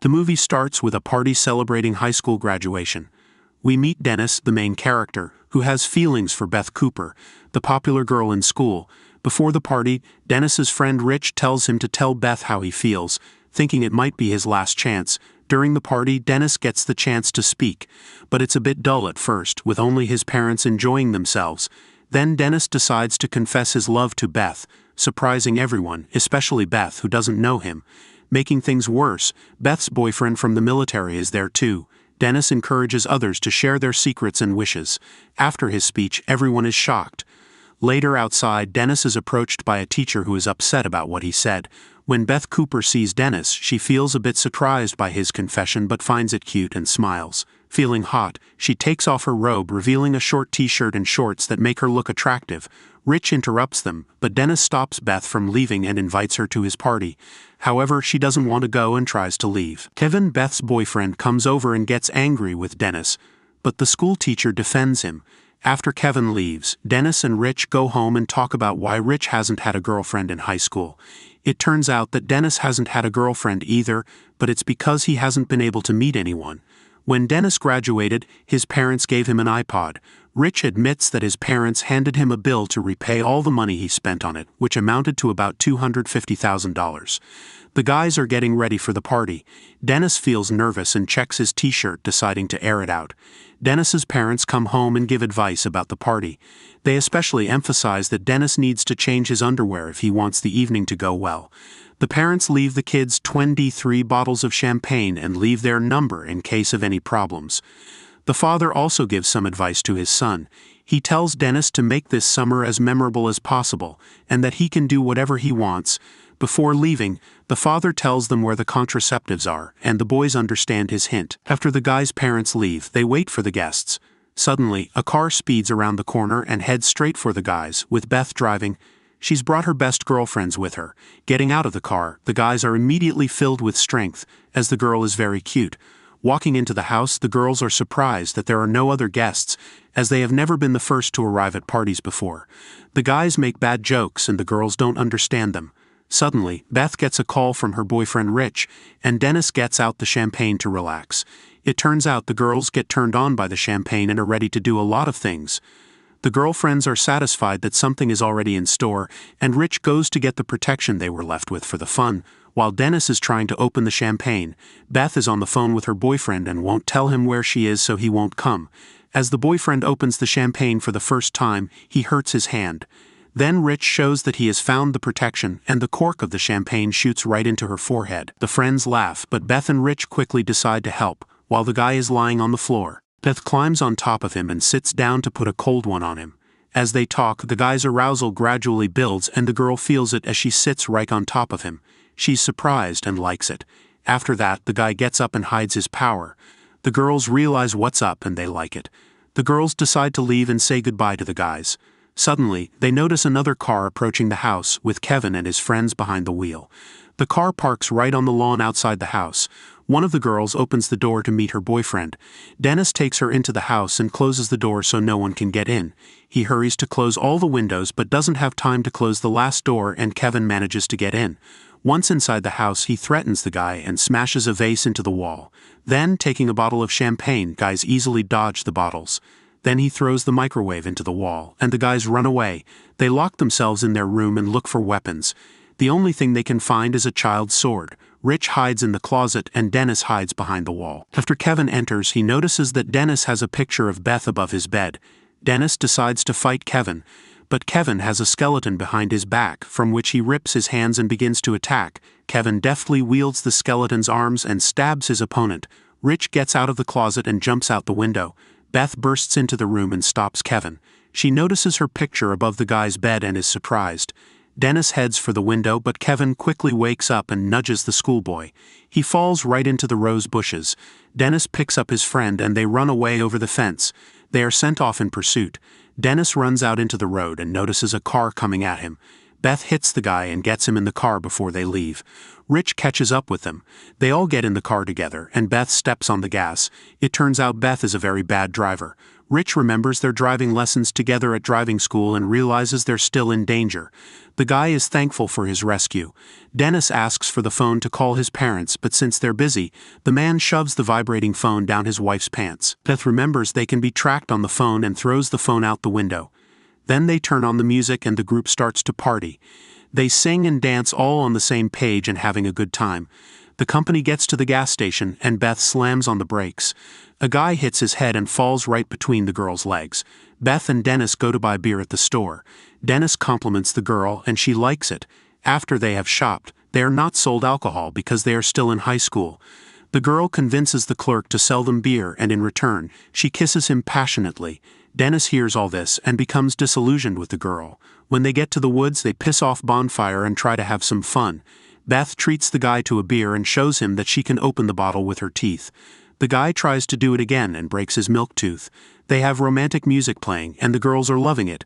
The movie starts with a party celebrating high school graduation. We meet Dennis, the main character, who has feelings for Beth Cooper, the popular girl in school. Before the party, Dennis's friend Rich tells him to tell Beth how he feels, thinking it might be his last chance. During the party, Dennis gets the chance to speak, but it's a bit dull at first, with only his parents enjoying themselves. Then Dennis decides to confess his love to Beth, surprising everyone, especially Beth, who doesn't know him. Making things worse, Beth's boyfriend from the military is there too. Dennis encourages others to share their secrets and wishes. After his speech, everyone is shocked. Later outside, Dennis is approached by a teacher who is upset about what he said. When Beth Cooper sees Dennis, she feels a bit surprised by his confession but finds it cute and smiles. Feeling hot, she takes off her robe, revealing a short t-shirt and shorts that make her look attractive. Rich interrupts them, but Dennis stops Beth from leaving and invites her to his party. However, she doesn't want to go and tries to leave. Kevin, Beth's boyfriend, comes over and gets angry with Dennis, but the school teacher defends him. After Kevin leaves, Dennis and Rich go home and talk about why Rich hasn't had a girlfriend in high school. It turns out that Dennis hasn't had a girlfriend either, but it's because he hasn't been able to meet anyone. When Dennis graduated, his parents gave him an iPod. Rich admits that his parents handed him a bill to repay all the money he spent on it, which amounted to about $250,000. The guys are getting ready for the party. Dennis feels nervous and checks his t-shirt, deciding to air it out. Dennis's parents come home and give advice about the party. They especially emphasize that Dennis needs to change his underwear if he wants the evening to go well. The parents leave the kids 23 bottles of champagne and leave their number in case of any problems. The father also gives some advice to his son. He tells Dennis to make this summer as memorable as possible, and that he can do whatever he wants. Before leaving, the father tells them where the contraceptives are, and the boys understand his hint. After the guys' parents leave, they wait for the guests. Suddenly, a car speeds around the corner and heads straight for the guys, with Beth driving. She's brought her best girlfriends with her. Getting out of the car, the guys are immediately filled with strength, as the girl is very cute. Walking into the house, the girls are surprised that there are no other guests, as they have never been the first to arrive at parties before. The guys make bad jokes and the girls don't understand them. Suddenly, Beth gets a call from her boyfriend Rich, and Dennis gets out the champagne to relax. It turns out the girls get turned on by the champagne and are ready to do a lot of things. The girlfriends are satisfied that something is already in store, and Rich goes to get the protection they were left with for the fun. While Dennis is trying to open the champagne, Beth is on the phone with her boyfriend and won't tell him where she is so he won't come. As the boyfriend opens the champagne for the first time, he hurts his hand. Then Rich shows that he has found the protection, and the cork of the champagne shoots right into her forehead. The friends laugh, but Beth and Rich quickly decide to help, while the guy is lying on the floor. Beth climbs on top of him and sits down to put a cold one on him. As they talk, the guy's arousal gradually builds and the girl feels it as she sits right on top of him. She's surprised and likes it. After that, the guy gets up and hides his power. The girls realize what's up and they like it. The girls decide to leave and say goodbye to the guys. Suddenly, they notice another car approaching the house, with Kevin and his friends behind the wheel. The car parks right on the lawn outside the house. One of the girls opens the door to meet her boyfriend. Dennis takes her into the house and closes the door so no one can get in. He hurries to close all the windows but doesn't have time to close the last door, and Kevin manages to get in. Once inside the house, he threatens the guy and smashes a vase into the wall. Then, taking a bottle of champagne, guys easily dodge the bottles. Then he throws the microwave into the wall, and the guys run away. They lock themselves in their room and look for weapons. The only thing they can find is a child's sword. Rich hides in the closet and Dennis hides behind the wall. After Kevin enters, he notices that Dennis has a picture of Beth above his bed. Dennis decides to fight Kevin, but Kevin has a skeleton behind his back, from which he rips his hands and begins to attack. Kevin deftly wields the skeleton's arms and stabs his opponent. Rich gets out of the closet and jumps out the window. Beth bursts into the room and stops Kevin. She notices her picture above the guy's bed and is surprised. Dennis heads for the window, but Kevin quickly wakes up and nudges the schoolboy. He falls right into the rose bushes. Dennis picks up his friend and they run away over the fence. They are sent off in pursuit. Dennis runs out into the road and notices a car coming at him. Beth hits the guy and gets him in the car before they leave. Rich catches up with them. They all get in the car together, and Beth steps on the gas. It turns out Beth is a very bad driver. Rich remembers their driving lessons together at driving school and realizes they're still in danger. The guy is thankful for his rescue. Dennis asks for the phone to call his parents, but since they're busy, the man shoves the vibrating phone down his wife's pants. Beth remembers they can be tracked on the phone and throws the phone out the window. Then they turn on the music and the group starts to party. They sing and dance all on the same page and having a good time. The company gets to the gas station and Beth slams on the brakes. A guy hits his head and falls right between the girl's legs. Beth and Dennis go to buy beer at the store. Dennis compliments the girl and she likes it. After they have shopped, they are not sold alcohol because they are still in high school. The girl convinces the clerk to sell them beer and in return, she kisses him passionately. Dennis hears all this and becomes disillusioned with the girl. When they get to the woods, they piss off Bonfire and try to have some fun. Beth treats the guy to a beer and shows him that she can open the bottle with her teeth. The guy tries to do it again and breaks his milk tooth. They have romantic music playing and the girls are loving it.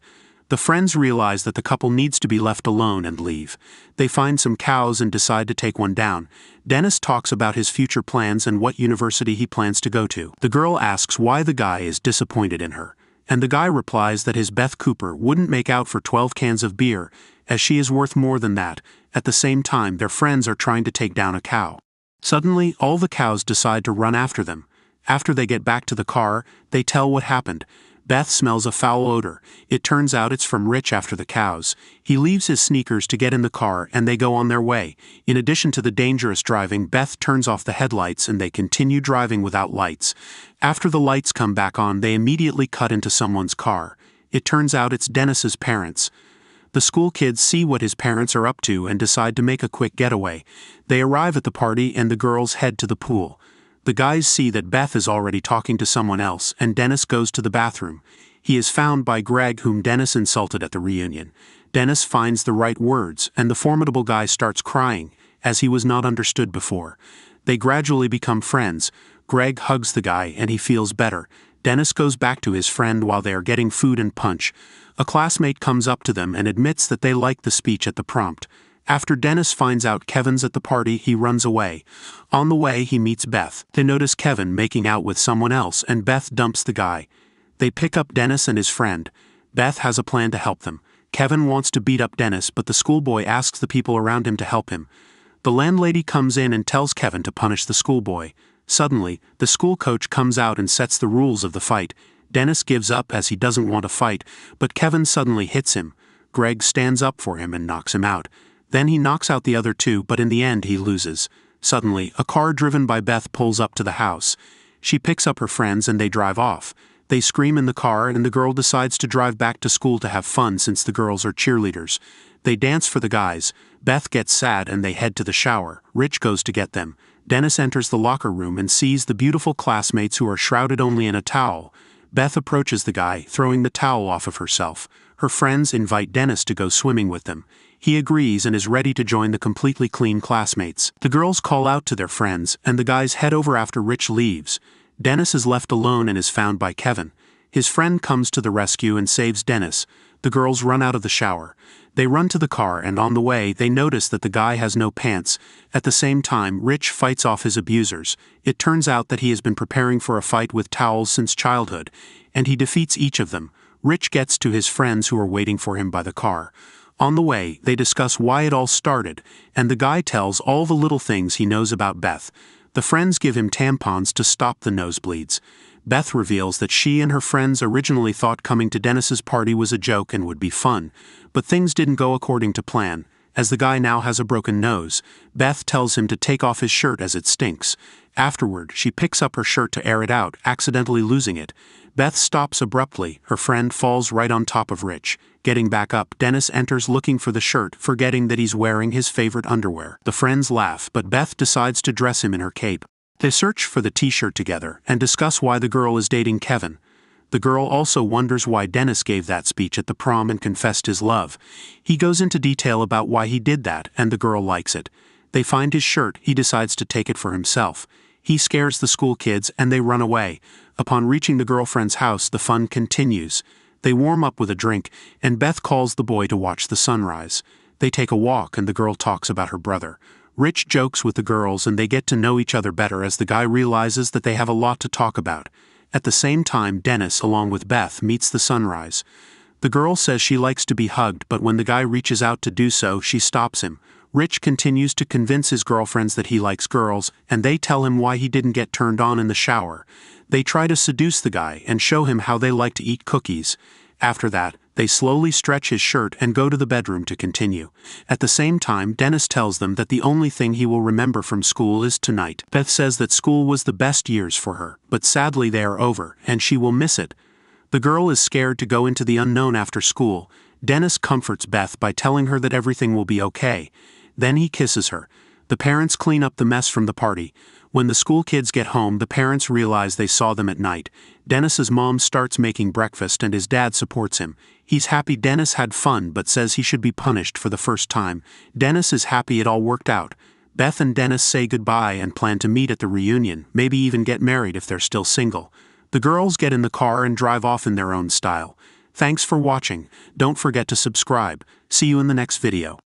The friends realize that the couple needs to be left alone and leave. They find some cows and decide to take one down. Dennis talks about his future plans and what university he plans to go to. The girl asks why the guy is disappointed in her. And the guy replies that his Beth Cooper wouldn't make out for 12 cans of beer, as she is worth more than that. At the same time, their friends are trying to take down a cow. Suddenly, all the cows decide to run after them. After they get back to the car, they tell what happened. Beth smells a foul odor. It turns out it's from Rich after the cows. He leaves his sneakers to get in the car and they go on their way. In addition to the dangerous driving, Beth turns off the headlights and they continue driving without lights. After the lights come back on, they immediately cut into someone's car. It turns out it's Dennis's parents. The school kids see what his parents are up to and decide to make a quick getaway. They arrive at the party and the girls head to the pool. The guys see that Beth is already talking to someone else and Dennis goes to the bathroom. He is found by Greg, whom Dennis insulted at the reunion. Dennis finds the right words and the formidable guy starts crying, as he was not understood before. They gradually become friends. Greg hugs the guy and he feels better. Dennis goes back to his friend while they are getting food and punch. A classmate comes up to them and admits that they like the speech at the prompt. After Dennis finds out Kevin's at the party, he runs away. On the way, he meets Beth. They notice Kevin making out with someone else and Beth dumps the guy. They pick up Dennis and his friend. Beth has a plan to help them. Kevin wants to beat up Dennis, but the schoolboy asks the people around him to help him. The landlady comes in and tells Kevin to punish the schoolboy. Suddenly, the school coach comes out and sets the rules of the fight. Dennis gives up as he doesn't want to fight, but Kevin suddenly hits him. Greg stands up for him and knocks him out. Then he knocks out the other two, but in the end he loses. Suddenly, a car driven by Beth pulls up to the house. She picks up her friends and they drive off. They scream in the car and the girl decides to drive back to school to have fun since the girls are cheerleaders. They dance for the guys. Beth gets sad and they head to the shower. Rich goes to get them. Dennis enters the locker room and sees the beautiful classmates who are shrouded only in a towel. Beth approaches the guy, throwing the towel off of herself. Her friends invite Dennis to go swimming with them. He agrees and is ready to join the completely clean classmates. The girls call out to their friends, and the guys head over after Rich leaves. Dennis is left alone and is found by Kevin. His friend comes to the rescue and saves Dennis. The girls run out of the shower. They run to the car and on the way they notice that the guy has no pants. At the same time, Rich fights off his abusers. It turns out that he has been preparing for a fight with towels since childhood, and he defeats each of them. Rich gets to his friends who are waiting for him by the car. On the way, they discuss why it all started, and the guy tells all the little things he knows about Beth. The friends give him tampons to stop the nosebleeds. Beth reveals that she and her friends originally thought coming to Dennis's party was a joke and would be fun, but things didn't go according to plan. As the guy now has a broken nose, Beth tells him to take off his shirt as it stinks. Afterward, she picks up her shirt to air it out, accidentally losing it. Beth stops abruptly. Her friend falls right on top of Rich. Getting back up, Dennis enters looking for the shirt, forgetting that he's wearing his favorite underwear. The friends laugh, but Beth decides to dress him in her cape. They search for the t-shirt together and discuss why the girl is dating Kevin. The girl also wonders why Dennis gave that speech at the prom and confessed his love. He goes into detail about why he did that, and the girl likes it. They find his shirt. He decides to take it for himself. He scares the school kids and they run away. Upon reaching the girlfriend's house, the fun continues. They warm up with a drink, and Beth calls the boy to watch the sunrise. They take a walk and the girl talks about her brother. Rich jokes with the girls and they get to know each other better as the guy realizes that they have a lot to talk about. At the same time, Dennis, along with Beth, meets the sunrise. The girl says she likes to be hugged, but when the guy reaches out to do so, she stops him. Rich continues to convince his girlfriends that he likes girls, and they tell him why he didn't get turned on in the shower. They try to seduce the guy and show him how they like to eat cookies. After that, they slowly stretch his shirt and go to the bedroom to continue. At the same time, Dennis tells them that the only thing he will remember from school is tonight. Beth says that school was the best years for her, but sadly they are over, and she will miss it. The girl is scared to go into the unknown after school. Dennis comforts Beth by telling her that everything will be okay. Then he kisses her. The parents clean up the mess from the party. When the school kids get home, the parents realize they saw them at night. Dennis's mom starts making breakfast and his dad supports him. He's happy Dennis had fun but says he should be punished for the first time. Dennis is happy it all worked out. Beth and Dennis say goodbye and plan to meet at the reunion, maybe even get married if they're still single. The girls get in the car and drive off in their own style. Thanks for watching. Don't forget to subscribe. See you in the next video.